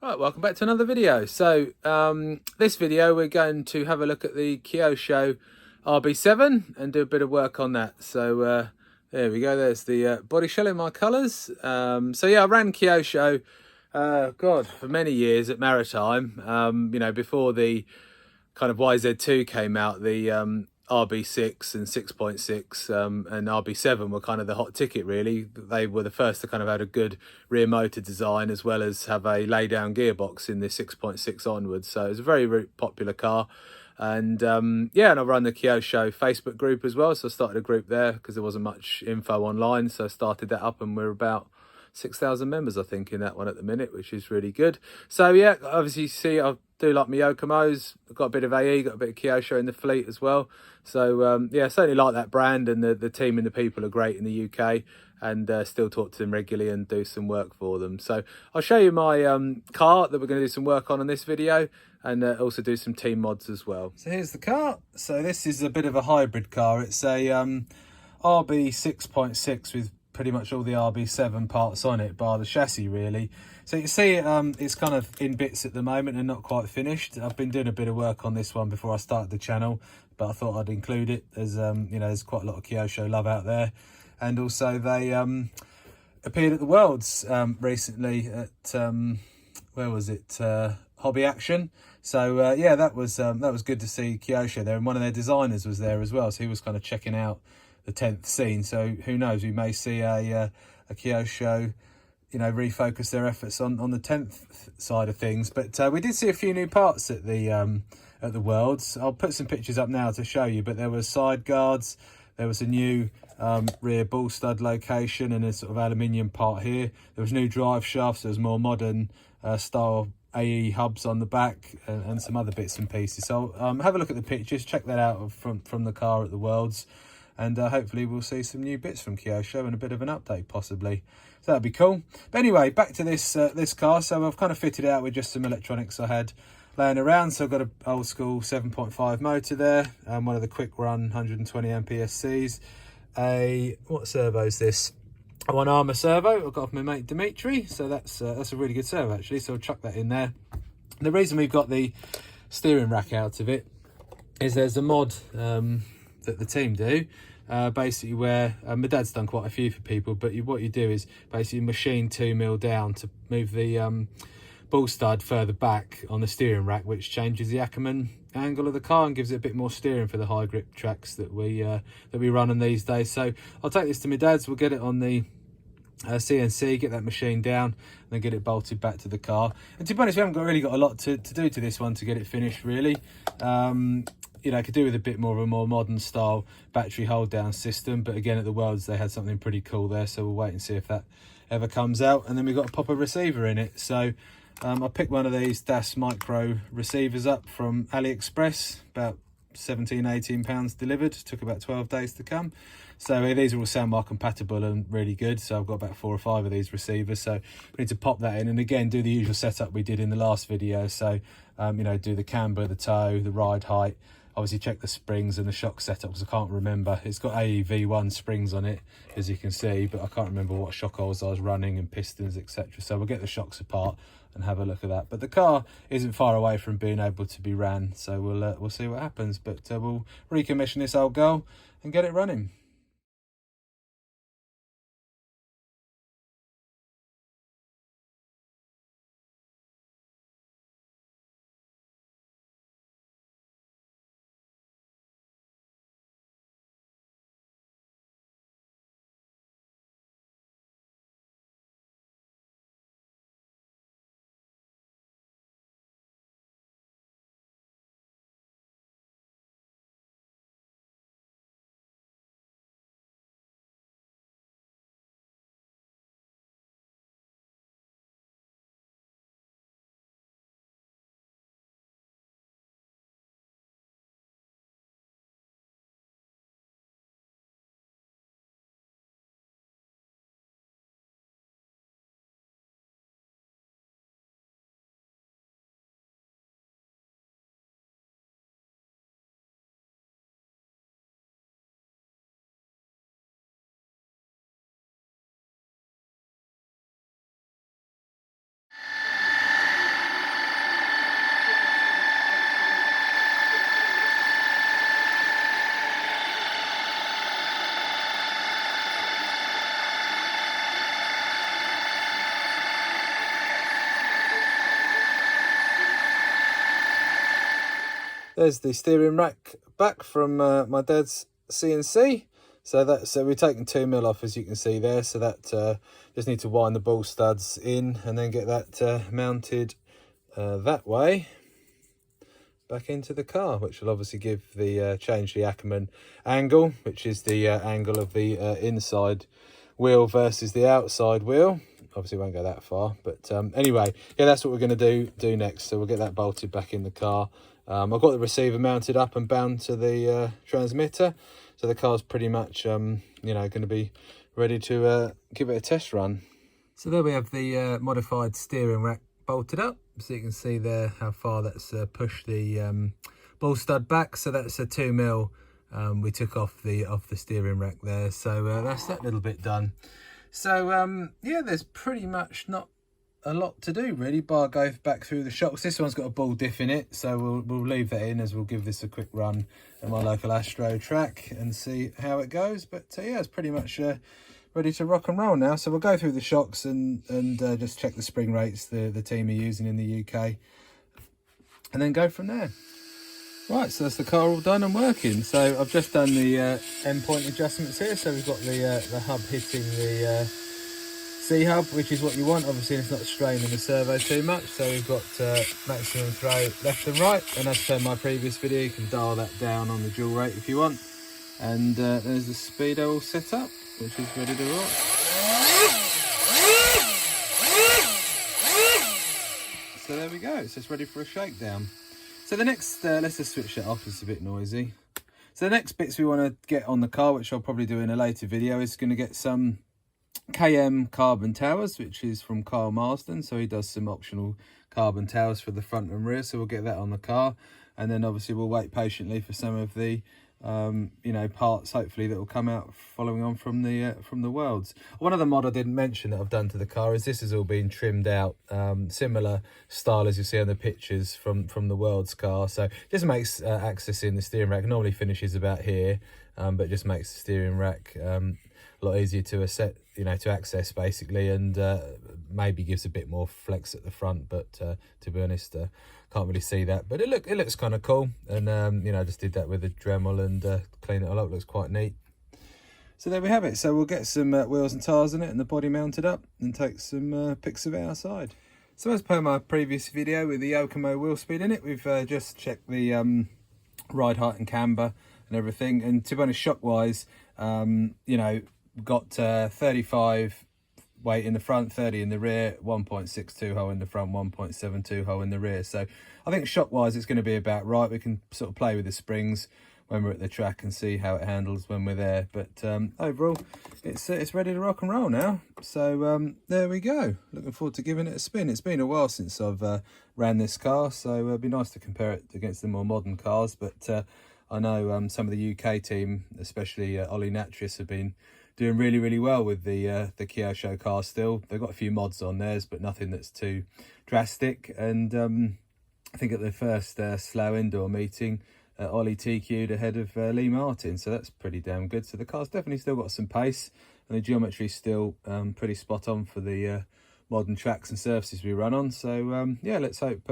Right, welcome back to another video. So this video we're going to have a look at the Kyosho RB7 and do a bit of work on that. So there we go, there's the body shell in my colours. So yeah, I ran Kyosho, God, for many years at Maritime, before the kind of YZ2 came out. The RB6 and 6.6 and RB7 were kind of the hot ticket, really. They were the first to kind of have a good rear motor design, as well as have a lay down gearbox in the 6.6 onwards. So it was a very, very popular car. And yeah, and I run the Kyosho Facebook group as well. So I started a group there because there wasn't much info online. So I started that up, and we're about 6,000 members, I think, in that one at the minute, which is really good. So yeah, obviously you see I do like my Yokomos. I've got a bit of AE, got a bit of Kyosho in the fleet as well. So yeah, certainly like that brand, and the team and the people are great in the UK, and still talk to them regularly and do some work for them. So I'll show you my car that we're going to do some work on this video, and also do some team mods as well. So here's the car. So this is a bit of a hybrid car. It's a RB 6.6 with pretty much all the RB7 parts on it, bar the chassis, really. So you see it's kind of in bits at the moment and not quite finished. I've been doing a bit of work on this one before I started the channel, but I thought I'd include it as there's quite a lot of Kyosho love out there. And also they appeared at the Worlds recently at where was it, Hobby Action. So yeah, that was good to see Kyosho there, and one of their designers was there as well, so he was kind of checking out the 10th scene. So who knows, we may see a Kyosho refocus their efforts on the 10th side of things. But we did see a few new parts at the Worlds. I'll put some pictures up now to show you, but there was side guards, there was a new rear ball stud location, and a sort of aluminium part here. There was new drive shafts, there was more modern style AE hubs on the back, and some other bits and pieces. So have a look at the pictures, check that out from the car at the Worlds, and hopefully we'll see some new bits from Kyosho and a bit of an update possibly. So that'd be cool. But anyway, back to this this car. So I've kind of fitted it out with just some electronics I had laying around. So I've got an old school 7.5 motor there, one of the quick run 120 MPSCs. What servo is this? One Armour servo I got off my mate Dimitri. So that's a really good servo actually. So I'll chuck that in there. And the reason we've got the steering rack out of it is there's a mod that the team do, basically where my dad's done quite a few for people, but what you do is basically machine 2mm down to move the ball stud further back on the steering rack, which changes the Ackerman angle of the car and gives it a bit more steering for the high grip tracks that we run on these days. So I'll take this to my dad's, we'll get it on the CNC, get that machine down, and then get it bolted back to the car. And to be honest, we haven't really got a lot to do to this one to get it finished, really. Could do with a bit more of a more modern style battery hold down system, but again at the Worlds they had something pretty cool there, so we'll wait and see if that ever comes out. And then we've got to pop a receiver in it. So I picked one of these DAS micro receivers up from AliExpress, about 17-18 pounds delivered, took about 12 days to come. So these are all soundbar compatible and really good. So I've got about 4 or 5 of these receivers, so we need to pop that in, and again do the usual setup we did in the last video. So do the camber, the toe, the ride height, obviously check the springs and the shock setup, because I can't remember. It's got AEV1 springs on it, as you can see, but I can't remember what shock holes I was running and pistons, etc. So we'll get the shocks apart and have a look at that. But the car isn't far away from being able to be ran, so we'll see what happens. But we'll recommission this old girl and get it running. there's the steering rack back from my dad's CNC. So we're taking 2mm off, as you can see there. So that just need to wind the ball studs in and then get that mounted that way back into the car, which will obviously give the change the Ackerman angle, which is the angle of the inside wheel versus the outside wheel. Obviously won't go that far, but anyway, yeah, that's what we're going to do next. So we'll get that bolted back in the car. I've got the receiver mounted up and bound to the transmitter, so the car's pretty much you know, going to be ready to give it a test run. So there we have the modified steering rack bolted up, so you can see there how far that's pushed the ball stud back. So that's a 2mm we took off the steering rack there. So that's that little bit done. So yeah, there's pretty much not a lot to do really, bar go back through the shocks. This one's got a ball diff in it, so we'll leave that in, as we'll give this a quick run at my local Astro track and see how it goes. But yeah, it's pretty much ready to rock and roll now. So we'll go through the shocks and just check the spring rates the team are using in the UK, and then go from there. Right, so that's the car all done and working. So I've just done the endpoint adjustments here. So we've got the hub hitting the C-hub, which is what you want. Obviously it's not straining the servo too much. So we've got maximum throw left and right. And as per my previous video, you can dial that down on the dual rate if you want. And there's the speedo all set up, which is ready to rock. So there we go, so it's ready for a shakedown. So the next, let's just switch it off, it's a bit noisy. So the next bits we want to get on the car, which I'll probably do in a later video, is going to get some KM carbon towers, which is from Kyle Marsden. So he does some optional carbon towers for the front and rear, so we'll get that on the car. And then obviously we'll wait patiently for some of the you know, parts hopefully that will come out following on from the Worlds. One other mod I didn't mention that I've done to the car is this has all been trimmed out, similar style as you see on the pictures from the Worlds car. So just makes accessing the steering rack, normally finishes about here, but just makes the steering rack a lot easier to access basically, and maybe gives a bit more flex at the front. But to be honest, can't really see that, but it looks kind of cool. And you know, I just did that with a Dremel and clean it all up. Looks quite neat. So there we have it. So we'll get some wheels and tires on it and the body mounted up and take some pics of it outside. So as per my previous video with the Yokomo wheel speed in it, we've just checked the ride height and camber and everything. And to be honest, shock wise, you know, got 35 weight in the front, 30 in the rear, 1.62 hole in the front, 1.72 hole in the rear. So I think shock wise it's going to be about right. We can sort of play with the springs when we're at the track and see how it handles when we're there. But overall it's ready to rock and roll now. So there we go, looking forward to giving it a spin. It's been a while since I've ran this car, so it'd be nice to compare it against the more modern cars. But I know some of the UK team, especially Ollie Natris, have been doing really well with the Kyosho car still. They've got a few mods on theirs, but nothing that's too drastic. And I think at the first slow indoor meeting, Ollie TQ'd ahead of Lee Martin, so that's pretty damn good. So the car's definitely still got some pace, and the geometry's still pretty spot on for the modern tracks and surfaces we run on. So yeah, let's hope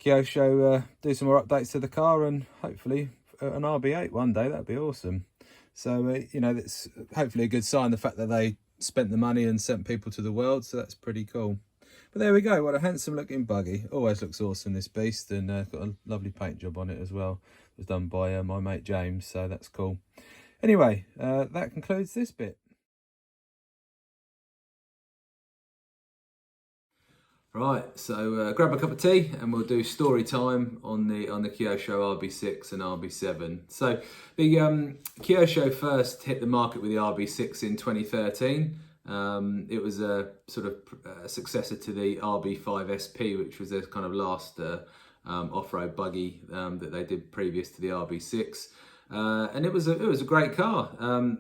Kyosho do some more updates to the car, and hopefully an RB8 one day. That'd be awesome. So you know, that's hopefully a good sign, the fact that they spent the money and sent people to the world. So that's pretty cool. But there we go, what a handsome looking buggy. Always looks awesome, this beast, and got a lovely paint job on it as well. It was done by my mate James, so that's cool. Anyway, that concludes this bit. Right, so grab a cup of tea and we'll do story time on the Kyosho RB6 and RB7. So the Kyosho first hit the market with the RB6 in 2013. It was a sort of successor to the RB5 SP, which was their kind of last off-road buggy that they did previous to the RB6. And it was a great car.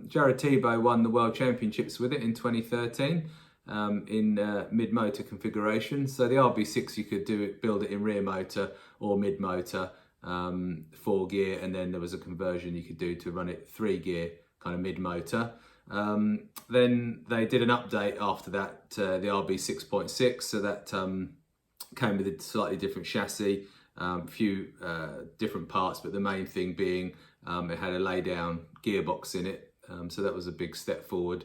Jared Tebow won the World Championships with it in 2013. In mid-motor configuration. So the RB6 you could build it in rear motor or mid-motor, 4 gear, and then there was a conversion you could do to run it 3 gear kind of mid-motor. Then they did an update after that, the RB 6.6, so that came with a slightly different chassis, A few different parts, but the main thing being it had a lay-down gearbox in it, so that was a big step forward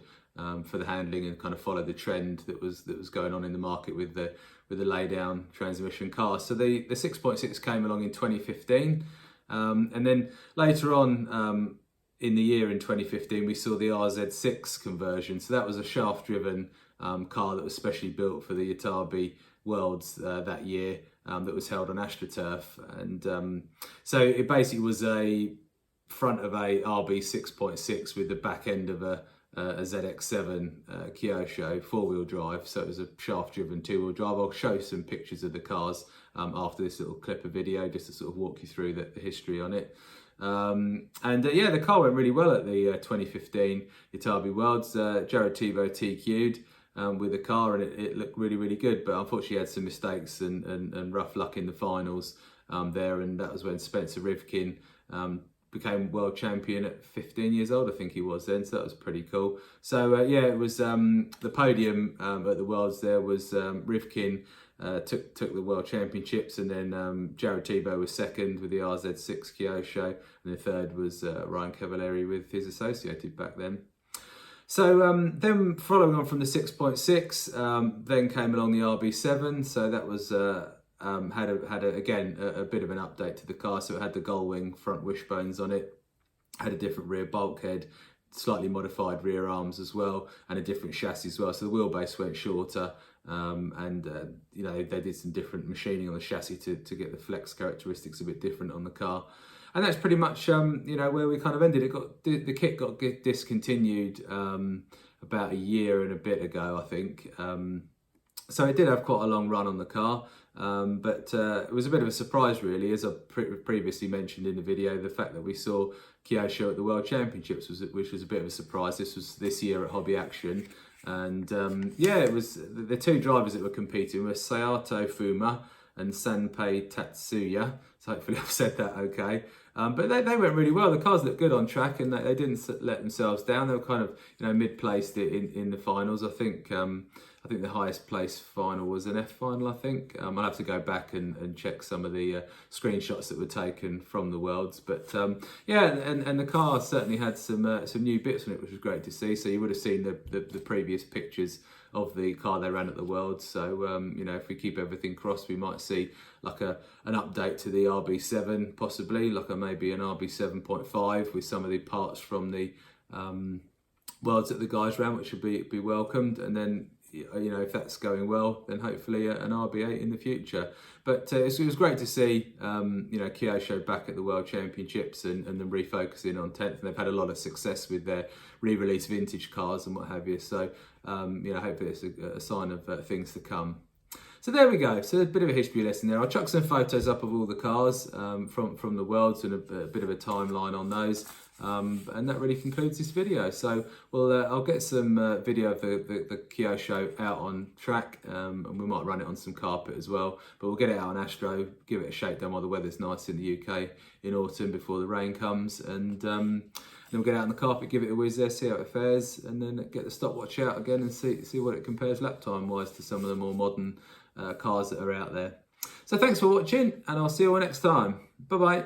for the handling, and kind of followed the trend that was going on in the market with the lay-down transmission cars. So the 6.6 came along in 2015, and then later on in the year in 2015 we saw the RZ6 conversion. So that was a shaft-driven car that was specially built for the Yatabe Worlds that year, that was held on AstroTurf, and so it basically was a front of a RB 6.6 with the back end of a ZX7 Kyosho 4-wheel drive. So it was a shaft-driven 2-wheel drive. I'll show some pictures of the cars after this little clip of video, just to sort of walk you through the history on it. Yeah, the car went really well at the 2015 Yatabe Worlds. Jared Tebow TQ'd with the car, and it looked really good, but unfortunately had some mistakes and rough luck in the finals there, and that was when Spencer Rivkin became world champion at 15 years old, I think he was then, so that was pretty cool. So yeah, it was the podium at the Worlds there was Rivkin took the world championships, and then Jared Tebow was second with the RZ6 Kyosho, and the third was Ryan Cavalieri with his Associated back then. So then following on from the 6.6, then came along the RB7, so that was had again a bit of an update to the car. So it had the gull wing front wishbones on it, had a different rear bulkhead, slightly modified rear arms as well, and a different chassis as well. So the wheelbase went shorter, and you know, they did some different machining on the chassis to get the flex characteristics a bit different on the car. And that's pretty much you know, where we kind of ended. The kit got discontinued about a year and a bit ago, I think. So it did have quite a long run on the car, but it was a bit of a surprise really, as I previously mentioned in the video, the fact that we saw Kyosho at the World Championships, which was a bit of a surprise. This was this year at Hobby Action, and yeah, it was the two drivers that were competing were Sayato Fuma and Sanpei Tatsuya. So hopefully I've said that okay. But they went really well. The cars looked good on track, and they didn't let themselves down. They were kind of, you know, mid-placed in the finals. I think the highest place final was an F final, I think. I'll have to go back and check some of the screenshots that were taken from the Worlds. But yeah, and the car certainly had some new bits on it, which was great to see. So you would have seen the previous pictures of the car they ran at the Worlds. So you know, if we keep everything crossed, we might see like an update to the RB7, possibly like maybe an RB7.5 with some of the parts from the Worlds that the guys ran, which would be welcomed. And then, you know, if that's going well, then hopefully an RB8 in the future. But it was great to see, you know, Kyosho back at the World Championships and them refocusing on 10th. And they've had a lot of success with their re-release vintage cars and what have you. So, you know, hopefully it's a sign of things to come. So there we go. So a bit of a history lesson there. I'll chuck some photos up of all the cars from the Worlds and a bit of a timeline on those. And that really concludes this video. So I'll get some video of the Kyosho out on track, and we might run it on some carpet as well. But we'll get it out on Astro, give it a shakedown while the weather's nice in the UK in autumn before the rain comes, and then we'll get out on the carpet, give it a whiz there, see how it fares, and then get the stopwatch out again and see what it compares lap time wise to some of the more modern cars that are out there. So thanks for watching, and I'll see you all next time. Bye bye.